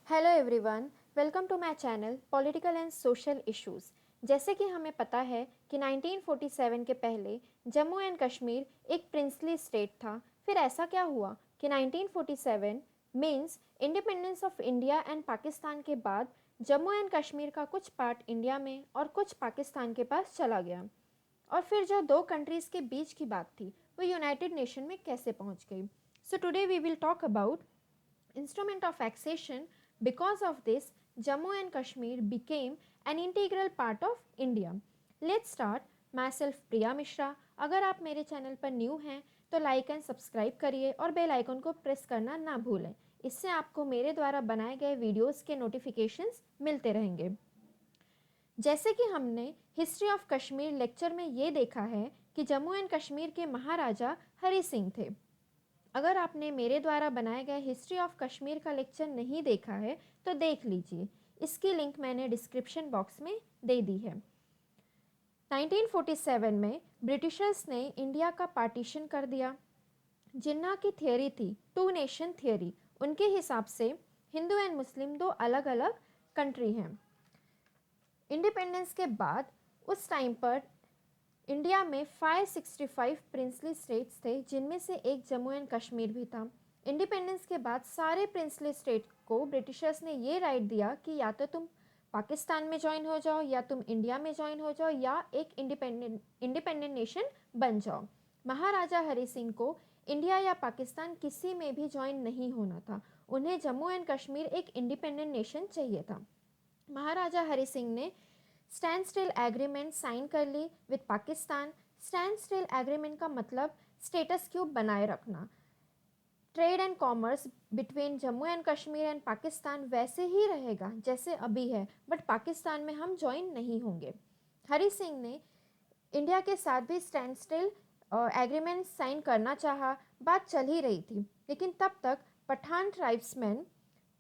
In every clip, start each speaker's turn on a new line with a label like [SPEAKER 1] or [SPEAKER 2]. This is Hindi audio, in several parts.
[SPEAKER 1] Hello everyone, welcome to my channel political and social issues. जैसे कि हमें पता है कि 1947 के पहले जम्मू एंड कश्मीर एक प्रिंसली स्टेट था। फिर ऐसा क्या हुआ कि 1947 means independence of India and Pakistan के बाद जम्मू एंड कश्मीर का कुछ पार्ट इंडिया में और कुछ पाकिस्तान के पास चला गया। और फिर जो दो कंट्रीज़ के बीच की बात थी वो यूनाइटेड नेशन में कैसे पहुंच गई। So today we will talk about instrument of annexation. Because of this, Jammu and Kashmir became an integral part of India. Let's start. Myself Priya Mishra. अगर आप मेरे चैनल पर न्यू हैं तो लाइक एंड सब्सक्राइब करिए और बेल आइकन को प्रेस करना ना भूलें। इससे आपको मेरे द्वारा बनाए गए वीडियोस के नोटिफिकेशंस मिलते रहेंगे। जैसे कि हमने हिस्ट्री ऑफ कश्मीर लेक्चर में ये देखा है कि जम्मू एंड कश्मीर के महाराजा हरि सिंह थे। अगर आपने मेरे द्वारा बनाए गए हिस्ट्री ऑफ कश्मीर का लेक्चर नहीं देखा है तो देख लीजिए, इसकी लिंक मैंने डिस्क्रिप्शन बॉक्स में दे दी है। 1947 में ब्रिटिशर्स ने इंडिया का पार्टीशन कर दिया। जिन्ना की थियोरी थी टू नेशन थियोरी। उनके हिसाब से हिंदू एंड मुस्लिम दो अलग अलग कंट्री हैं। इंडिपेंडेंस के बाद उस टाइम पर इंडिया में 565 प्रिंसली स्टेट्स थे, जिनमें से एक जम्मू एंड कश्मीर भी था। इंडिपेंडेंस के बाद सारे प्रिंसली स्टेट को ब्रिटिशर्स ने ये राइट दिया कि या तो तुम पाकिस्तान में ज्वाइन हो जाओ या तुम इंडिया में ज्वाइन हो जाओ या एक इंडिपेंडेंट नेशन बन जाओ। महाराजा हरि सिंह को इंडिया या पाकिस्तान किसी में भी ज्वाइन नहीं होना था। उन्हें जम्मू एंड कश्मीर एक इंडिपेंडेंट नेशन चाहिए था। महाराजा हरि सिंह ने स्टैंड स्टिल एग्रीमेंट साइन कर ली with Pakistan. Stand still agreement का मतलब स्टेटस क्यू बनाए रखना। Trade and commerce between Jammu and Kashmir and Pakistan वैसे ही रहेगा जैसे अभी है, बट पाकिस्तान में हम ज्वाइन नहीं होंगे। हरि सिंह ने इंडिया के साथ भी स्टैंड स्टिल एग्रीमेंट साइन करना चाहा। बात चल ही रही थी, लेकिन तब तक पठान ट्राइब्समैन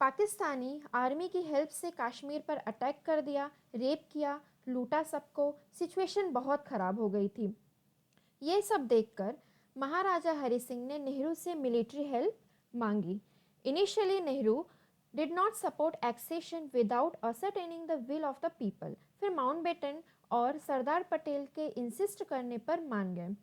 [SPEAKER 1] पाकिस्तानी आर्मी की हेल्प से कश्मीर पर अटैक कर दिया, रेप किया, लूटा सबको। सिचुएशन बहुत ख़राब हो गई थी। ये सब देखकर महाराजा हरि सिंह ने नेहरू से मिलिट्री हेल्प मांगी। Initially Nehru did not support accession without ascertaining the will of the people. फिर माउंटबेटन और सरदार पटेल के इंसिस्ट करने पर मान गए।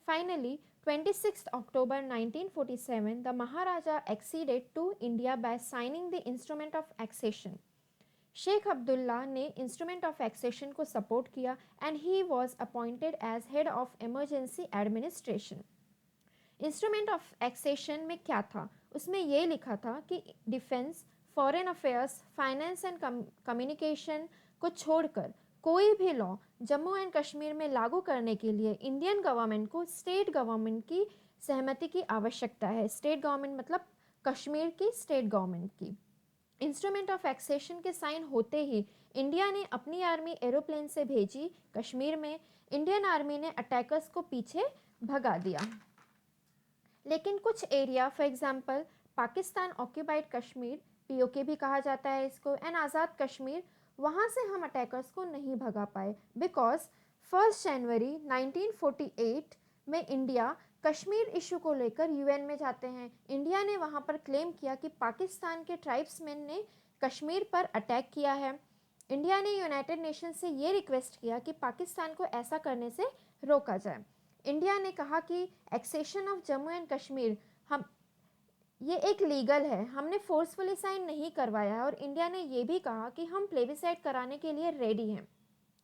[SPEAKER 1] Finally 26 October 1947, the Maharaja acceded to India by signing the Instrument of Accession. Sheikh Abdullah ने इंस्ट्रूमेंट ऑफ एक्सेशन को सपोर्ट किया and he was appointed as head of emergency administration. Instrument of accession में क्या था? उसमें ये लिखा था कि defence, foreign affairs, finance and communication को छोड़कर कोई भी लॉ जम्मू एंड कश्मीर में लागू करने के लिए इंडियन गवर्नमेंट को स्टेट गवर्नमेंट की सहमति की आवश्यकता है। स्टेट गवर्नमेंट मतलब कश्मीर की स्टेट गवर्नमेंट की। इंस्ट्रूमेंट ऑफ एक्सेशन के साइन होते ही इंडिया ने अपनी आर्मी एरोप्लेन से भेजी कश्मीर में। इंडियन आर्मी ने अटैकर्स को पीछे भगा दिया, लेकिन कुछ area for example Pakistan occupied Kashmir, PoK भी कहा जाता है इसको, एंड आज़ाद कश्मीर, वहाँ से हम अटैकर्स को नहीं भगा पाए बिकॉज 1 जनवरी 1948 में इंडिया कश्मीर इशू को लेकर यूएन में जाते हैं। इंडिया ने वहाँ पर क्लेम किया कि पाकिस्तान के ट्राइब्समैन ने कश्मीर पर अटैक किया है। इंडिया ने यूनाइटेड नेशन से ये रिक्वेस्ट किया कि पाकिस्तान को ऐसा करने से रोका जाए। इंडिया ने कहा कि accession of Jammu and Kashmir हम ये एक लीगल है, हमने फोर्सफुली साइन नहीं करवाया है। और इंडिया ने ये भी कहा कि हम प्लेबिसाइड कराने के लिए रेडी हैं।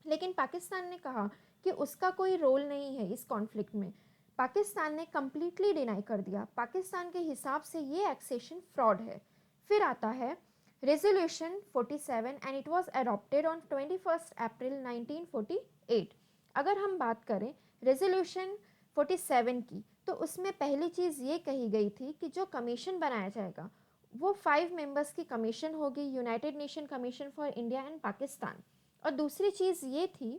[SPEAKER 1] लेकिन पाकिस्तान ने कहा कि उसका कोई रोल नहीं है इस कॉन्फ्लिक्ट में। पाकिस्तान ने कम्प्लीटली डिनाई कर दिया। पाकिस्तान के हिसाब से ये एक्सेशन फ्रॉड है। फिर आता है resolution 47 and it was adopted on 21 अप्रैल 1948। अगर हम बात करें रेजोल्यूशन 47 की, तो उसमें पहली चीज़ ये कही गई थी कि जो कमीशन बनाया जाएगा वो 5 मेंबर्स की कमीशन होगी, United nation commission for India and Pakistan. और दूसरी चीज़ ये थी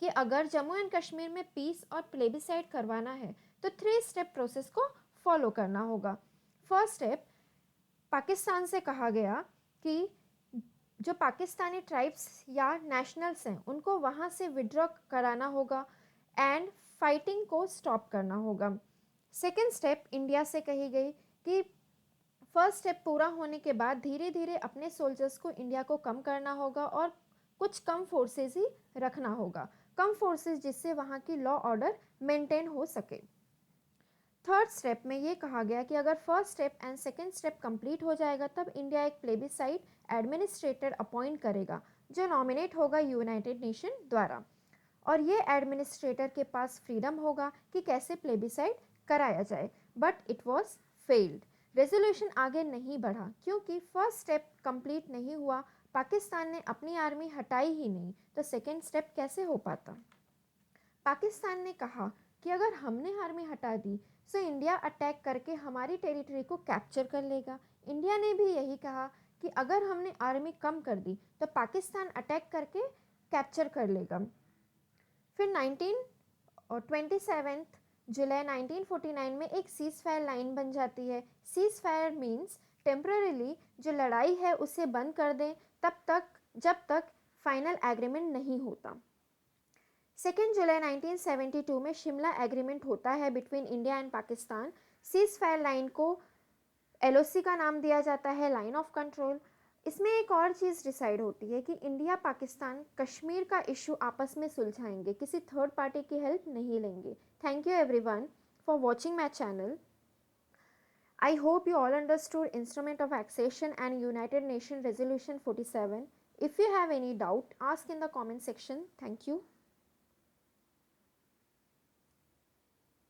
[SPEAKER 1] कि अगर जम्मू एंड कश्मीर में पीस और प्लेबिसाइड करवाना है तो 3 स्टेप प्रोसेस को फॉलो करना होगा। फर्स्ट स्टेप, पाकिस्तान से कहा गया कि जो पाकिस्तानी ट्राइब्स या नेशनल्स हैं उनको वहाँ से विड्रॉ कराना होगा एंड फाइटिंग को स्टॉप करना होगा। सेकेंड स्टेप इंडिया से कही गई कि फर्स्ट स्टेप पूरा होने के बाद धीरे धीरे अपने सोल्जर्स को इंडिया को कम करना होगा और कुछ कम फोर्सेस ही रखना होगा, कम फोर्सेस जिससे वहाँ की लॉ ऑर्डर मेंटेन हो सके। थर्ड स्टेप में ये कहा गया कि अगर first step and second step complete हो जाएगा तब इंडिया एक प्लेबिसाइड एडमिनिस्ट्रेटर अपॉइंट करेगा जो नॉमिनेट होगा यूनाइटेड नेशन द्वारा, और ये एडमिनिस्ट्रेटर के पास फ्रीडम होगा कि कैसे प्लेबिसाइड कराया जाए। But it was failed, resolution आगे नहीं बढ़ा क्योंकि फर्स्ट स्टेप कंप्लीट नहीं हुआ, पाकिस्तान ने अपनी आर्मी हटाई ही नहीं, तो सेकेंड स्टेप कैसे हो पाता। पाकिस्तान ने कहा कि अगर हमने आर्मी हटा दी तो इंडिया अटैक करके हमारी टेरिटरी को कैप्चर कर लेगा। इंडिया ने भी यही कहा कि अगर हमने आर्मी कम कर दी तो पाकिस्तान अटैक करके कैप्चर कर लेगा। फिर 27 जुलाई 1949 में एक सीज फायर लाइन बन जाती है। सीज फायर मीन्स टेम्पररीली जो लड़ाई है उसे बंद कर दें जब तक फाइनल एग्रीमेंट नहीं होता। 2 जुलाई 1972 में शिमला एग्रीमेंट होता है between India and Pakistan. Cease fire line को LOC का नाम दिया जाता है, लाइन ऑफ कंट्रोल। इसमें एक और चीज़ डिसाइड होती है कि इंडिया पाकिस्तान कश्मीर का इशू आपस में सुलझाएंगे, किसी थर्ड पार्टी की हेल्प नहीं लेंगे। Thank you everyone for watching my channel. I hope you all understood Instrument of Accession and United Nations Resolution 47. If you have any doubt, ask in the comment section. Thank you.